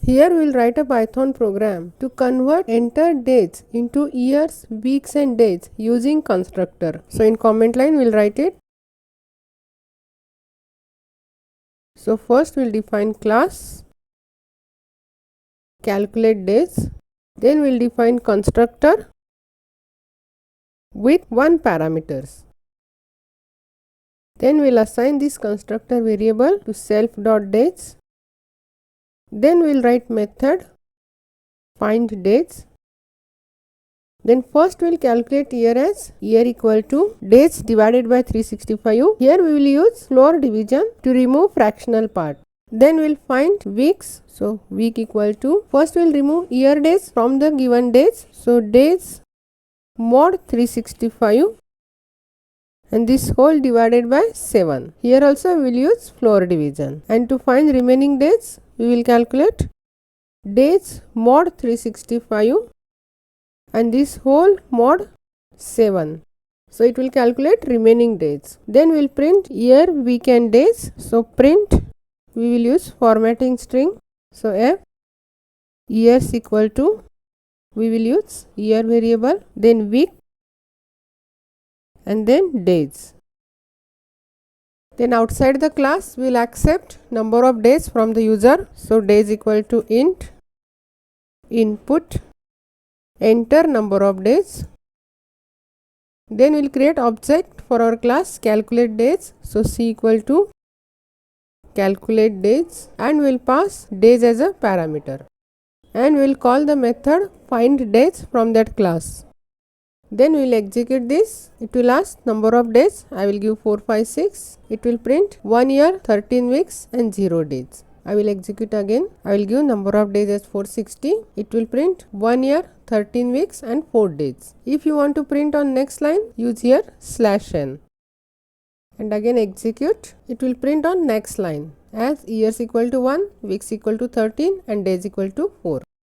Here we will write a Python program to convert entered dates into years, weeks and days using constructor. So in comment line we will write it. So first we will define class, calculate days, then we will define constructor with one parameters. Then we will assign this constructor variable to self.dates. Then we will write method find dates. Then first we will calculate year as year equal to dates divided by 365. Here we will use floor division to remove fractional part. Then we will find weeks. So week equal to, first we will remove year days from the given days. So days mod 365 and this whole divided by 7. Here also we will use floor division, and to find remaining days we will calculate days mod 365 and this whole mod 7. So it will calculate remaining days. Then we will print year, week and days. So print, we will use formatting string. So f years equal to, we will use year variable, then week and then days. Then outside the class we will accept number of days from the user. So days equal to int input enter number of days. Then we will create object for our class calculate days. So c equal to calculate days and we will pass days as a parameter, and we will call the method find days from that class. Then we will execute this. It will ask number of days. I will give 4, 5, 6. It will print 1 year, 13 weeks and 0 days. I will execute again. I will give number of days as 460. It will print 1 year, 13 weeks and 4 days. If you want to print on next line, use here /n. And again execute. It will print on next line as years equal to 1, weeks equal to 13 and days equal to 4.